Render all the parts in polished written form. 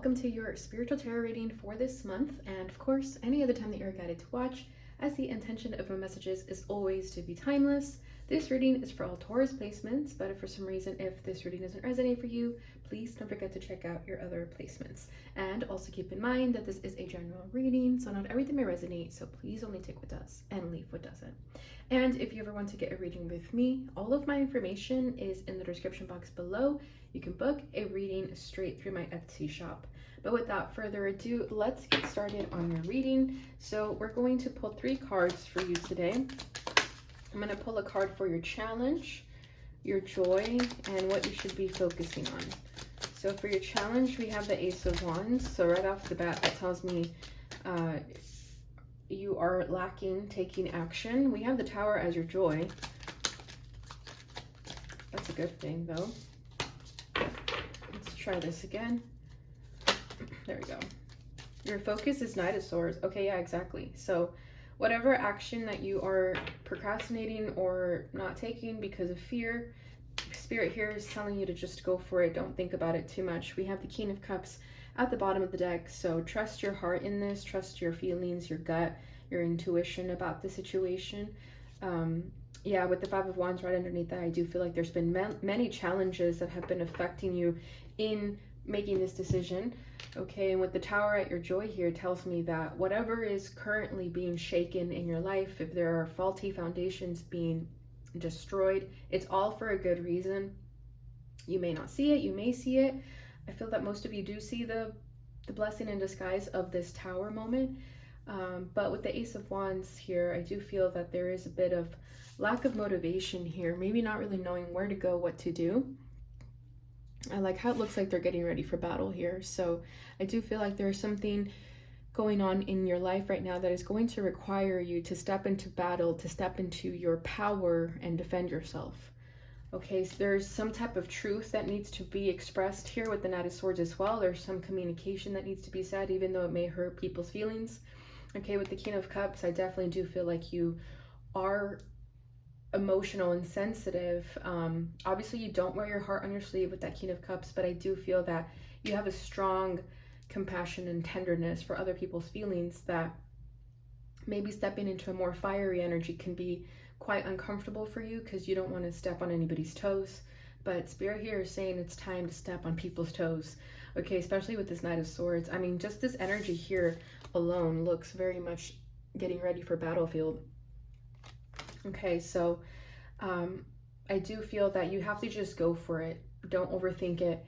welcome to your spiritual tarot reading for this month, and of course, any other time that you're guided to watch, as the intention of my messages is always to be timeless. This reading is for all Taurus placements, but if for some reason, if this reading doesn't resonate for you, please don't forget to check out your other placements. And also keep in mind that this is a general reading, so not everything may resonate, so please only take what does and leave what doesn't. And if you ever want to get a reading with me, all of my information is in the description box below. You can book a reading straight through my Etsy shop. But without further ado, let's get started on your reading. So we're going to pull 3 cards for you today. I'm going to pull a card for your challenge, your joy, and what you should be focusing on. So for your challenge, we have the Ace of Wands. So right off the bat, that tells me you are lacking taking action. We have the Tower as your joy. That's a good thing, though. Let's try this again. There we go. Your focus is Knight of Swords. Okay, yeah, exactly. So whatever action that you are procrastinating or not taking because of fear, Spirit here is telling you to just go for it. Don't think about it too much. We have the King of Cups at the bottom of the deck. So trust your heart in this. Trust your feelings, your gut, your intuition about the situation. Yeah, with the Five of Wands right underneath that, I do feel like there's been many challenges that have been affecting you in making this decision. Okay, and with the Tower at your joy here tells me that whatever is currently being shaken in your life, if there are faulty foundations being destroyed, it's all for a good reason. You may not see it, you may see it. I feel that most of you do see the blessing in disguise of this Tower moment. But with the Ace of Wands here, I do feel that there is a bit of lack of motivation here, maybe not really knowing where to go, what to do. I like how it looks like they're getting ready for battle here. So I do feel like there's something going on in your life right now that is going to require you to step into battle, to step into your power and defend yourself. Okay, so there's some type of truth that needs to be expressed here with the Knight of Swords as well. There's some communication that needs to be said, even though it may hurt people's feelings. Okay, with the King of Cups, I definitely do feel like you are emotional and sensitive. Obviously, you don't wear your heart on your sleeve with that King of Cups, but I do feel that you have a strong compassion and tenderness for other people's feelings that maybe stepping into a more fiery energy can be quite uncomfortable for you because you don't want to step on anybody's toes. But Spirit here is saying it's time to step on people's toes. Okay, especially with this Knight of Swords. I mean, just this energy here alone looks very much getting ready for battlefield. Okay, so I do feel that you have to just go for it. Don't overthink it.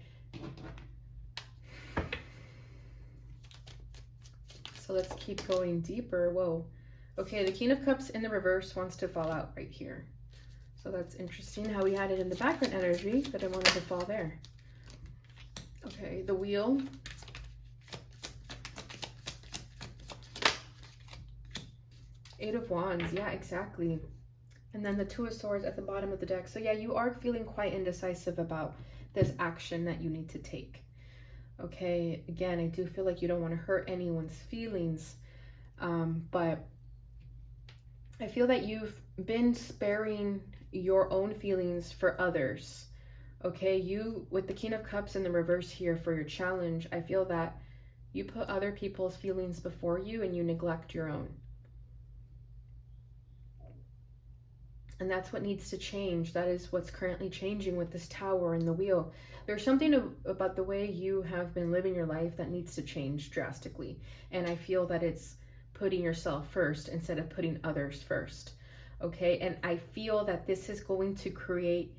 So let's keep going deeper. Whoa. Okay, the King of Cups in the reverse wants to fall out right here. So that's interesting how we had it in the background energy, but it wanted to fall there. Okay, the Wheel. Eight of Wands, yeah, exactly. And then the Two of Swords at the bottom of the deck. So yeah, you are feeling quite indecisive about this action that you need to take. Okay, again, I do feel like you don't want to hurt anyone's feelings, but I feel that you've been sparing your own feelings for others. Okay, you, with the King of Cups in the reverse here for your challenge, I feel that you put other people's feelings before you and you neglect your own. And that's what needs to change. That is what's currently changing with this Tower and the Wheel. There's something about the way you have been living your life that needs to change drastically. And I feel that it's putting yourself first instead of putting others first. Okay, and I feel that this is going to create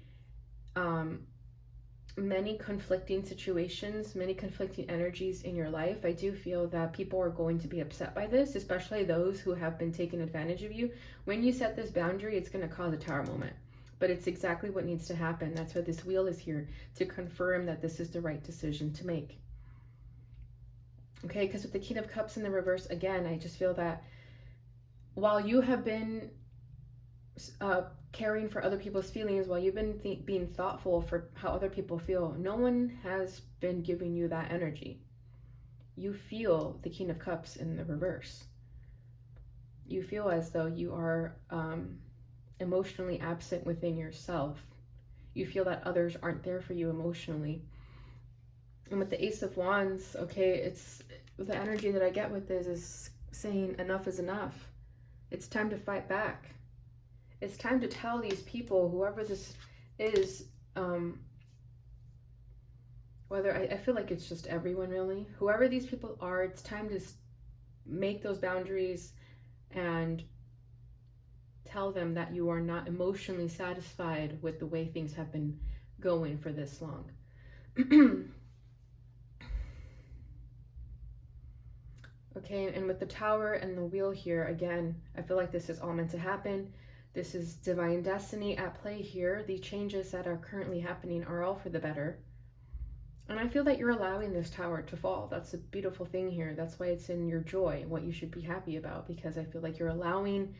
many conflicting situations, many conflicting energies in your life. I do feel that people are going to be upset by this, especially those who have been taking advantage of you. When you set this boundary, it's going to cause a Tower moment, but it's exactly what needs to happen. That's why this Wheel is here, to confirm that this is the right decision to make. Okay, because with the King of Cups in the reverse, again, I just feel that while you have been caring for other people's feelings, while you've been being thoughtful for how other people feel, no one has been giving you that energy. You feel the King of Cups in the reverse. You feel as though you are emotionally absent within yourself. You feel that others aren't there for you emotionally. And with the Ace of Wands, okay, it's the energy that I get with this is saying enough is enough. It's time to fight back. It's time to tell these people, whoever this is, whether I feel like it's just everyone really, whoever these people are, it's time to make those boundaries and tell them that you are not emotionally satisfied with the way things have been going for this long. Okay, and with the Tower and the Wheel here, again, I feel like this is all meant to happen. This is divine destiny at play here. The changes that are currently happening are all for the better. And I feel that you're allowing this Tower to fall. That's a beautiful thing here. That's why it's in your joy, what you should be happy about, because I feel like you're allowing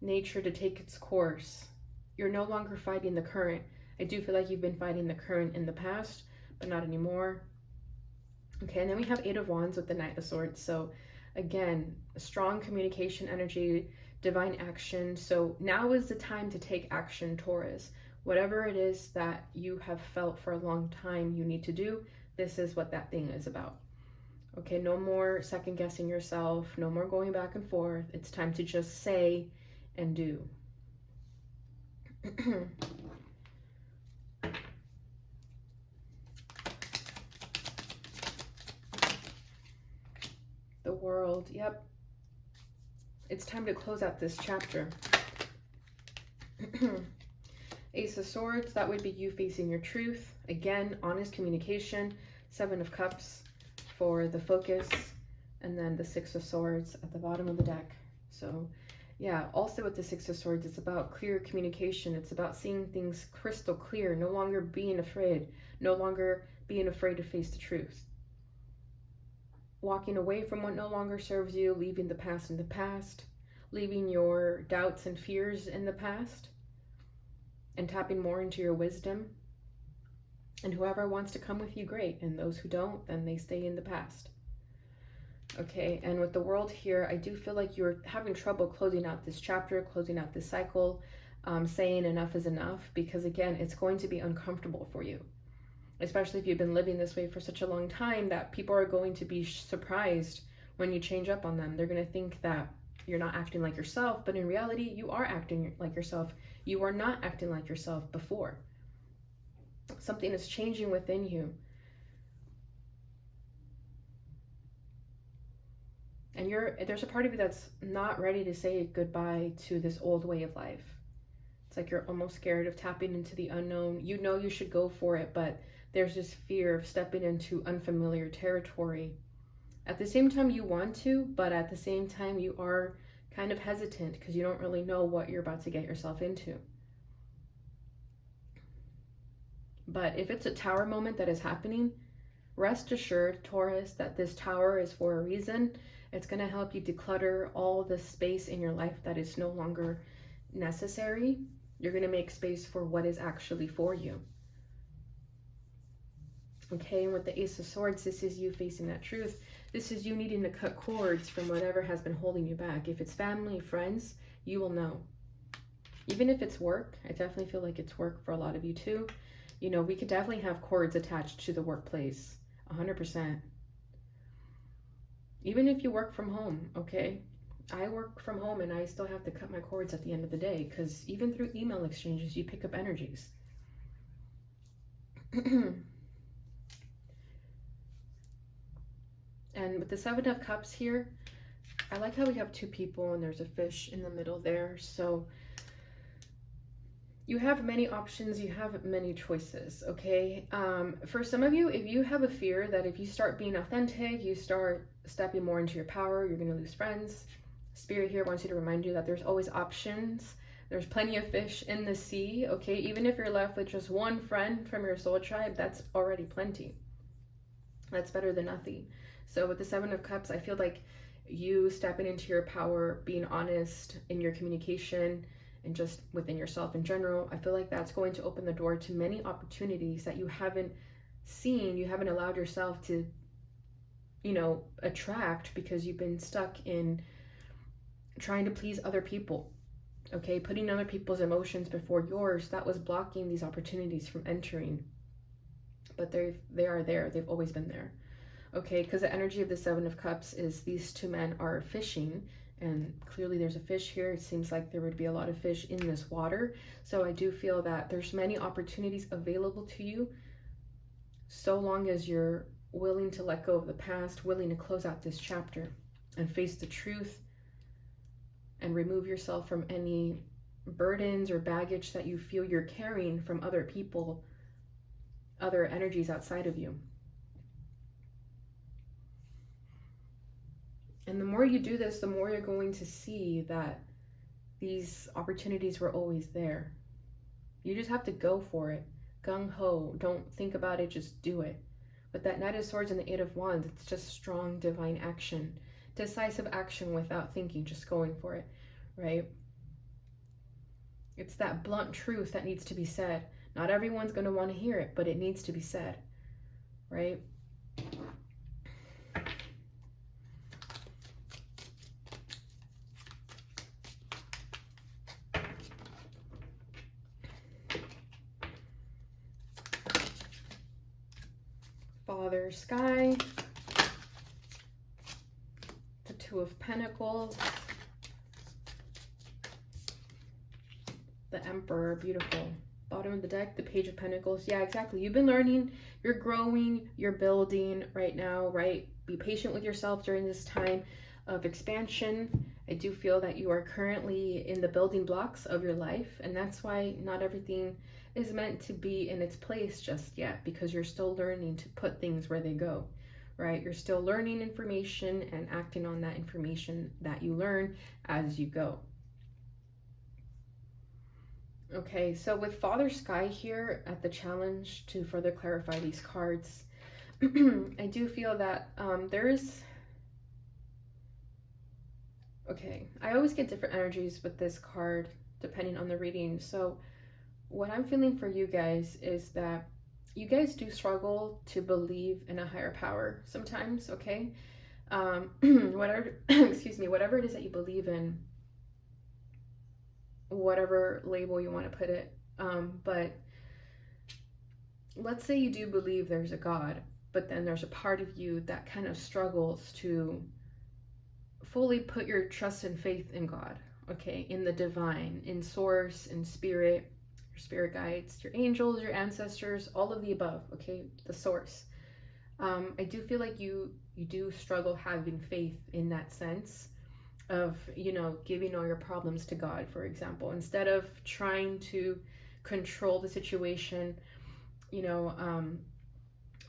nature to take its course. You're no longer fighting the current. I do feel like you've been fighting the current in the past, but not anymore. Okay, and then we have Eight of Wands with the Knight of Swords. So again, strong communication energy, divine action. So now is the time to take action, Taurus. Whatever it is that you have felt for a long time you need to do, this is what that thing is about. Okay, no more second guessing yourself, no more going back and forth. It's time to just say and do. The World, yep. It's time to close out this chapter. Ace of Swords, that would be you facing your truth. Again, honest communication. Seven of Cups for the focus. And then the Six of Swords at the bottom of the deck. So yeah, also with the Six of Swords, it's about clear communication. It's about seeing things crystal clear, no longer being afraid, no longer being afraid to face the truth. Walking away from what no longer serves you, leaving the past in the past, leaving your doubts and fears in the past, and tapping more into your wisdom. And whoever wants to come with you, great. And those who don't, then they stay in the past. Okay, and with the World here, I do feel like you're having trouble closing out this chapter, closing out this cycle, saying enough is enough, because again, it's going to be uncomfortable for you. Especially if you've been living this way for such a long time, that people are going to be surprised when you change up on them. They're going to think that you're not acting like yourself, but in reality, you are acting like yourself. You are not acting like yourself before. Something is changing within you. And there's a part of you that's not ready to say goodbye to this old way of life. It's like you're almost scared of tapping into the unknown. You know you should go for it, but there's this fear of stepping into unfamiliar territory. At the same time, you want to, but at the same time, you are kind of hesitant because you don't really know what you're about to get yourself into. But if it's a Tower moment that is happening, rest assured, Taurus, that this Tower is for a reason. It's going to help you declutter all the space in your life that is no longer necessary. You're going to make space for what is actually for you. Okay, and with the Ace of Swords, this is you facing that truth. This is you needing to cut cords from whatever has been holding you back. If it's family, friends, you will know. Even if it's work, I definitely feel like it's work for a lot of you too. You know, we could definitely have cords attached to the workplace, 100%. Even if you work from home, okay? I work from home and I still have to cut my cords at the end of the day because even through email exchanges, you pick up energies. And with the Seven of Cups here, I like how we have two people and there's a fish in the middle there. So you have many options, you have many choices, okay? For some of you, if you have a fear that if you start being authentic, you start stepping more into your power, you're gonna lose friends. Spirit here wants you to remind you that there's always options. There's plenty of fish in the sea, okay? Even if you're left with just one friend from your soul tribe, that's already plenty. That's better than nothing. So with the Seven of Cups, I feel like you stepping into your power, being honest in your communication, and just within yourself in general, I feel like that's going to open the door to many opportunities that you haven't seen, you haven't allowed yourself to, you know, attract because you've been stuck in trying to please other people, okay? Putting other people's emotions before yours, that was blocking these opportunities from entering. but they are there. They've always been there. Okay, because the energy of the Seven of Cups is these two men are fishing, and clearly there's a fish here. It seems like there would be a lot of fish in this water. So I do feel that there's many opportunities available to you, so long as you're willing to let go of the past, willing to close out this chapter and face the truth and remove yourself from any burdens or baggage that you feel you're carrying from other people, other energies outside of you. And the more you do this, the more you're going to see that these opportunities were always there. You just have to go for it. Gung-ho. Don't think about it, just do it. But that Knight of Swords and the Eight of Wands, it's just strong divine action. Decisive action without thinking, just going for it, right? It's that blunt truth that needs to be said. Not everyone's going to want to hear it, but it needs to be said, right? Father Sky, the Two of Pentacles, the Emperor, beautiful. Bottom of the deck, the Page of Pentacles. Yeah, exactly. You've been learning, you're growing, you're building right now, right? Be patient with yourself during this time of expansion. I do feel that you are currently in the building blocks of your life, and that's why not everything is meant to be in its place just yet, because you're still learning to put things where they go, right? You're still learning information and acting on that information that you learn as you go. Okay, so with Father Sky here at the challenge, to further clarify these cards, I do feel that there is... Okay, I always get different energies with this card depending on the reading. So what I'm feeling for you guys is that you guys do struggle to believe in a higher power sometimes, okay? Whatever, excuse me, whatever it is that you believe in, whatever label you want to put it, but let's say you do believe there's a God, but then there's a part of you that kind of struggles to fully put your trust and faith in God, okay, in the divine, in source, in spirit, your spirit guides, your angels, your ancestors, all of the above, okay, the source. I do feel like you do struggle having faith in that sense of, you know, giving all your problems to God, for example, instead of trying to control the situation, you know,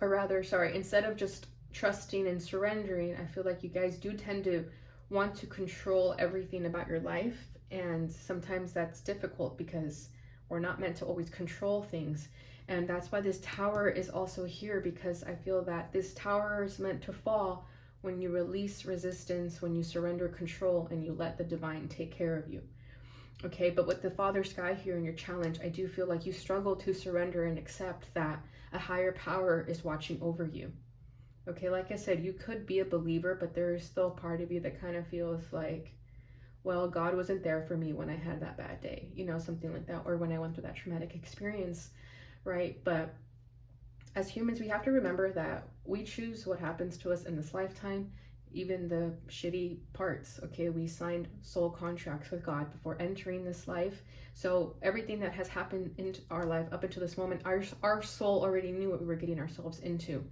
or rather, sorry, instead of just trusting and surrendering, I feel like you guys do tend to want to control everything about your life, and sometimes that's difficult because we're not meant to always control things. And that's why this Tower is also here, because I feel that this Tower is meant to fall when you release resistance, when you surrender control and you let the divine take care of you. Okay, but with the Father Sky here in your challenge, I do feel like you struggle to surrender and accept that a higher power is watching over you. Okay, like I said, you could be a believer, but there is still part of you that kind of feels like, well, God wasn't there for me when I had that bad day, you know, something like that, or when I went through that traumatic experience, right? But as humans, we have to remember that we choose what happens to us in this lifetime, even the shitty parts, okay? We signed soul contracts with God before entering this life. So everything that has happened in our life up until this moment, our soul already knew what we were getting ourselves into.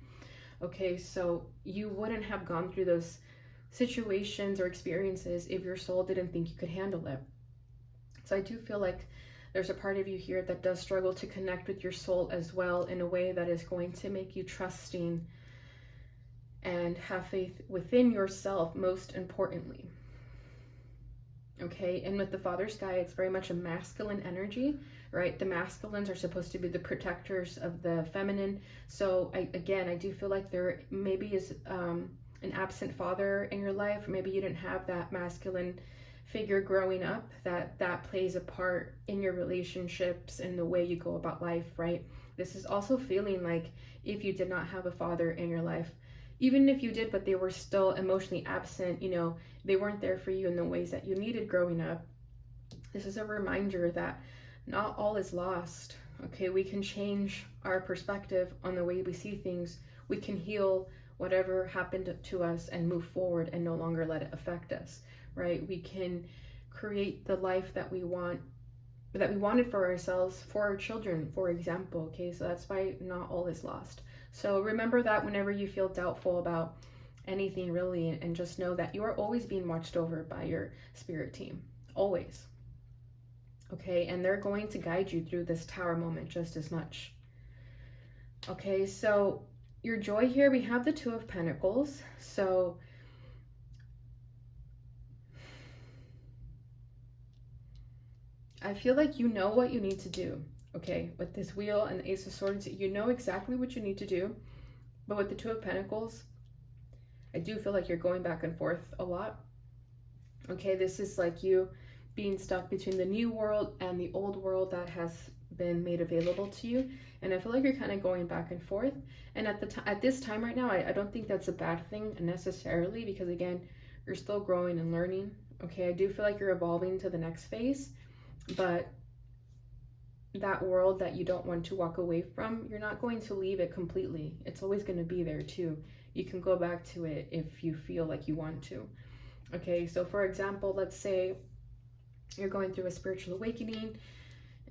Okay, so you wouldn't have gone through those situations or experiences if your soul didn't think you could handle it. So I do feel like there's a part of you here that does struggle to connect with your soul as well in a way that is going to make you trusting and have faith within yourself, most importantly. Okay, and with the Father Sky, it's very much a masculine energy, right? The masculines are supposed to be the protectors of the feminine. So I do feel like there maybe is an absent father in your life. Maybe you didn't have that masculine figure growing up, that plays a part in your relationships and the way you go about life, right? This is also feeling like if you did not have a father in your life, even if you did, but they were still emotionally absent, you know, they weren't there for you in the ways that you needed growing up. This is a reminder that not all is lost. Okay, we can change our perspective on the way we see things, we can heal whatever happened to us and move forward and no longer let it affect us, right? We can create the life that we want, that we wanted for ourselves, for our children, for example. Okay, so that's why not all is lost. So remember that whenever you feel doubtful about anything really, and just know that you are always being watched over by your spirit team, always. Okay, and they're going to guide you through this Tower moment just as much. Okay, so your joy here, we have the Two of Pentacles. So I feel like you know what you need to do. Okay, with this Wheel and the Ace of Swords, you know exactly what you need to do. But with the Two of Pentacles, I do feel like you're going back and forth a lot. Okay, this is like you being stuck between the new world and the old world that has been made available to you. And I feel like you're kind of going back and forth. And at this time right now, I don't think that's a bad thing necessarily, because again, you're still growing and learning. Okay, I do feel like you're evolving to the next phase, but that world that you don't want to walk away from, you're not going to leave it completely. It's always going to be there too. You can go back to it if you feel like you want to. Okay, so for example, let's say you're going through a spiritual awakening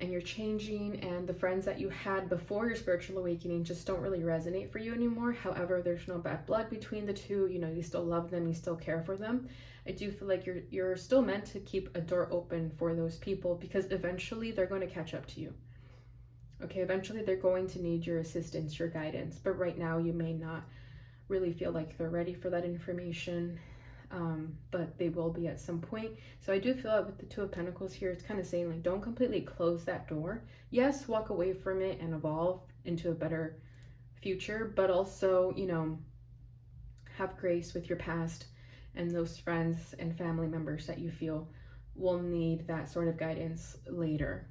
and you're changing, and the friends that you had before your spiritual awakening just don't really resonate for you anymore. However, there's no bad blood between the two. You know, you still love them, you still care for them. I do feel like you're still meant to keep a door open for those people, because eventually they're going to catch up to you. Okay, eventually they're going to need your assistance, your guidance, but right now you may not really feel like they're ready for that information. But they will be at some point. So I do feel like with the Two of Pentacles here, it's kind of saying like, don't completely close that door. Yes, walk away from it and evolve into a better future, but also, you know, have grace with your past and those friends and family members that you feel will need that sort of guidance later.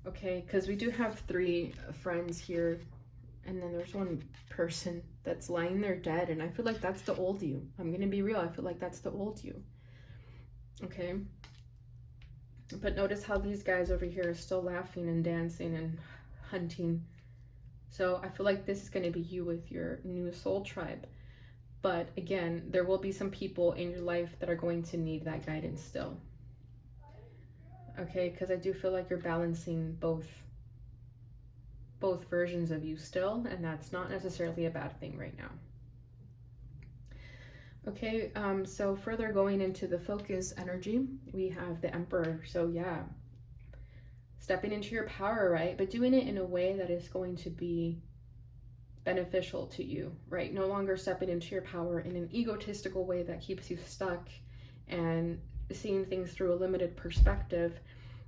Okay, because we do have 3 friends here, and then there's one person that's lying there dead, and I feel like that's the old you. I'm gonna be real, I feel like that's the old you. Okay, but notice how these guys over here are still laughing and dancing and hunting. So I feel like this is going to be you with your new soul tribe. But again, there will be some people in your life that are going to need that guidance still. Okay, because I do feel like you're balancing both versions of you still, and that's not necessarily a bad thing right now. Okay, so further going into the focus energy, we have the Emperor. So yeah, stepping into your power, right? But doing it in a way that is going to be beneficial to you, right? No longer stepping into your power in an egotistical way that keeps you stuck and seeing things through a limited perspective.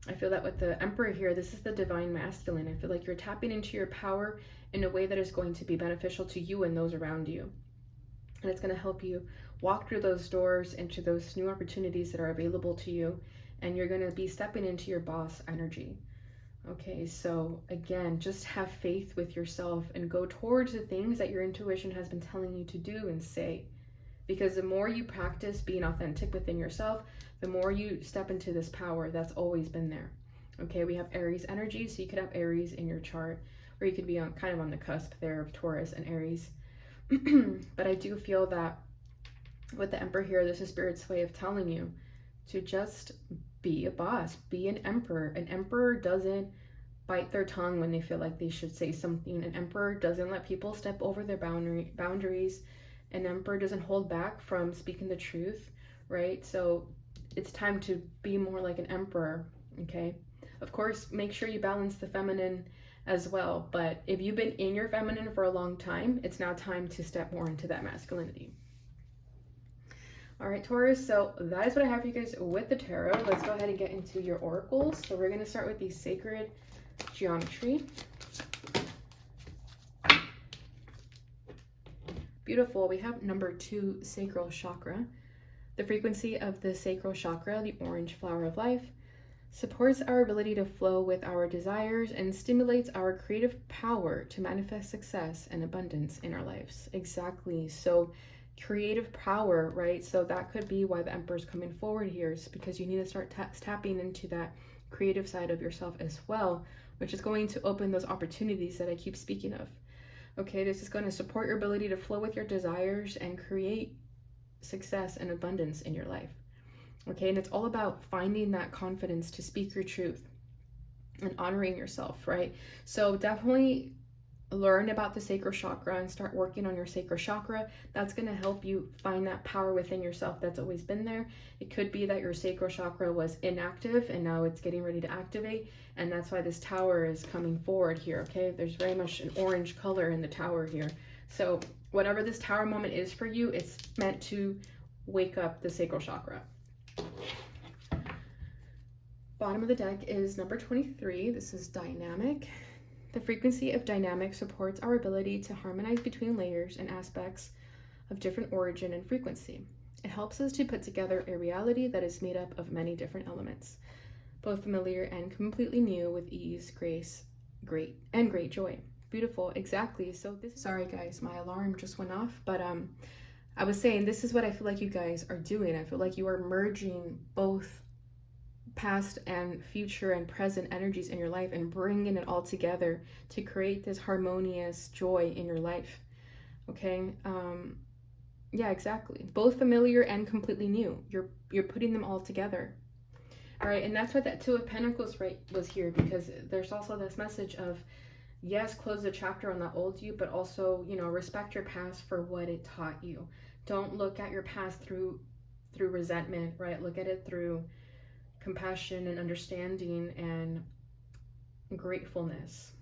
I feel that with the Emperor here, this is the divine masculine. I feel like you're tapping into your power in a way that is going to be beneficial to you and those around you. And it's going to help you walk through those doors into those new opportunities that are available to you. And you're going to be stepping into your boss energy. Okay, so again, just have faith with yourself and go towards the things that your intuition has been telling you to do and say. Because the more you practice being authentic within yourself, the more you step into this power that's always been there. Okay, we have Aries energy, so you could have Aries in your chart, or you could be kind of on the cusp there of Taurus and Aries. But I do feel that with the Emperor here, this is Spirit's way of telling you to just be a boss, be an emperor. An emperor doesn't bite their tongue when they feel like they should say something. An emperor doesn't let people step over their boundaries. An emperor doesn't hold back from speaking the truth, right? So it's time to be more like an emperor, okay? Of course, make sure you balance the feminine as well, but if you've been in your feminine for a long time, it's now time to step more into that masculinity. All right, Taurus, so that is what I have for you guys with the tarot. Let's go ahead and get into your oracles. So we're going to start with the sacred geometry. Beautiful. We have number 2, sacral chakra. The frequency of the sacral chakra, the orange flower of life, supports our ability to flow with our desires and stimulates our creative power to manifest success and abundance in our lives. Exactly. So creative power, right? So that could be why the Emperor's coming forward here, is because you need to start tapping into that creative side of yourself as well, which is going to open those opportunities that I keep speaking of. Okay, this is going to support your ability to flow with your desires and create success and abundance in your life. Okay, and it's all about finding that confidence to speak your truth and honoring yourself, right? So definitely learn about the sacral chakra and start working on your sacral chakra. That's going to help you find that power within yourself that's always been there. It could be that your sacral chakra was inactive and now it's getting ready to activate, and that's why this tower is coming forward here. Okay, there's very much an orange color in the tower here. So whatever this tower moment is for you, it's meant to wake up the sacral chakra. Bottom of the deck is number 23. This is dynamic. The frequency of dynamic supports our ability to harmonize between layers and aspects of different origin and frequency. It helps us to put together a reality that is made up of many different elements, both familiar and completely new, with ease, grace, great joy. Beautiful, exactly. So this, sorry guys, my alarm just went off, but I was saying this is what I feel like you guys are doing. I feel like you are merging both past and future and present energies in your life and bringing it all together to create this harmonious joy in your life. Okay, yeah, exactly. Both familiar and completely new. You're putting them all together. All right, and that's what that Two of Pentacles right was here, because there's also this message of, yes, close the chapter on the old you, but also, you know, respect your past for what it taught you. Don't look at your past through resentment, right? Look at it through compassion and understanding and gratefulness.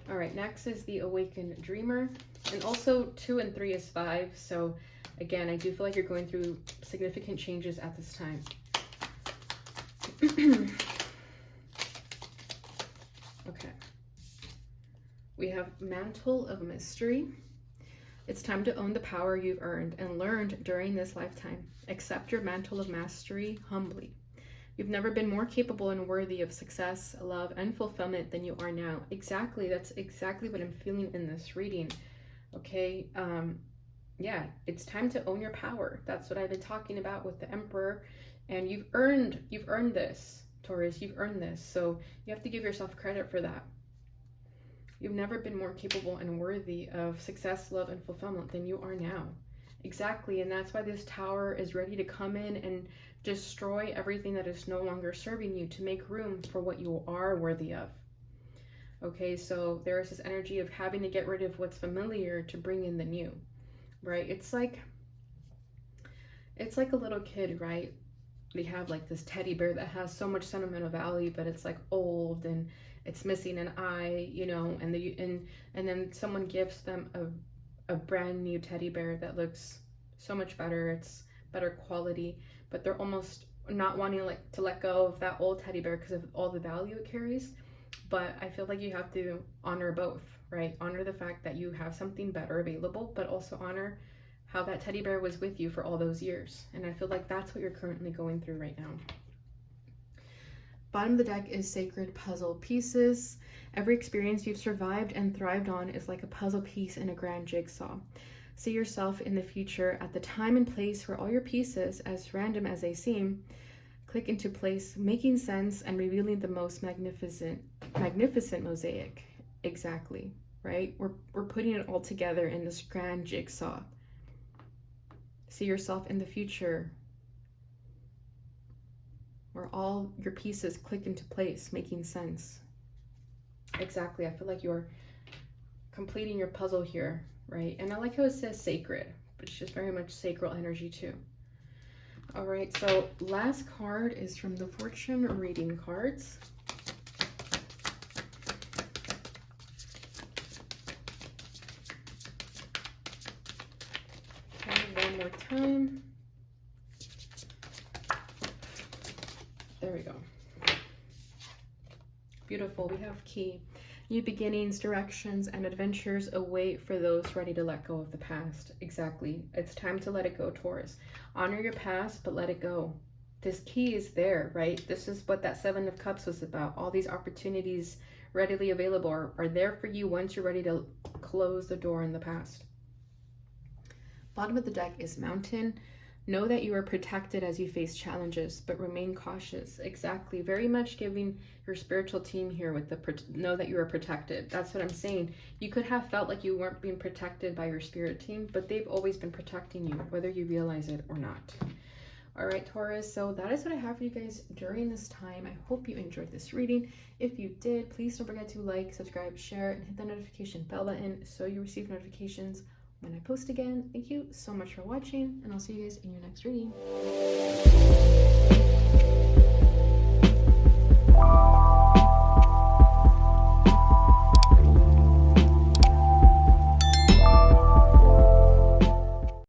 All right, next is the Awakened Dreamer. And also 2 and 3 is 5. So again, I do feel like you're going through significant changes at this time. Okay. We have Mantle of Mystery. It's time to own the power you've earned and learned during this lifetime. Accept your mantle of mastery humbly. You've never been more capable and worthy of success, love, and fulfillment than you are now. Exactly. That's exactly what I'm feeling in this reading. Okay. Yeah, it's time to own your power. That's what I've been talking about with the Emperor. And you've earned this, Taurus. You've earned this. So you have to give yourself credit for that. You've never been more capable and worthy of success, love, and fulfillment than you are now. Exactly, and that's why this tower is ready to come in and destroy everything that is no longer serving you to make room for what you are worthy of. Okay, so there is this energy of having to get rid of what's familiar to bring in the new, right? It's like a little kid, right? They have like this teddy bear that has so much sentimental value, but it's like old and it's missing an eye, you know, and then someone gives them a brand new teddy bear that looks so much better. It's better quality, but they're almost not wanting to let go of that old teddy bear because of all the value it carries. But I feel like you have to honor both, right? Honor the fact that you have something better available, but also honor how that teddy bear was with you for all those years. And I feel like that's what you're currently going through right now. Bottom of the deck is Sacred Puzzle Pieces. Every experience you've survived and thrived on is like a puzzle piece in a grand jigsaw. See yourself in the future at the time and place where all your pieces, as random as they seem, click into place, making sense and revealing the most magnificent mosaic. Exactly, right? We're putting it all together in this grand jigsaw. See yourself in the future where all your pieces click into place, making sense. Exactly. I feel like you're completing your puzzle here, right? And I like how it says sacred, but it's just very much sacral energy too. All right, so last card is from the fortune reading cards. Okay, one more time. There we go. Beautiful. We have key. New beginnings, directions, and adventures await for those ready to let go of the past. Exactly. It's time to let it go, Taurus. Honor your past, but let it go. This key is there, right? This is what that 7 of Cups was about. All these opportunities readily available are there for you once you're ready to close the door in the past. Bottom of the deck is Mountain. Know that you are protected as you face challenges, but remain cautious. Exactly. Very much giving your spiritual team here with the know that you are protected. That's what I'm saying. You could have felt like you weren't being protected by your spirit team, but they've always been protecting you, whether you realize it or not. All right, Taurus, so that is what I have for you guys during this time. I hope you enjoyed this reading. If you did, please don't forget to like, subscribe, share, and hit the notification bell button so you receive notifications when I post again. Thank you so much for watching, and I'll see you guys in your next reading.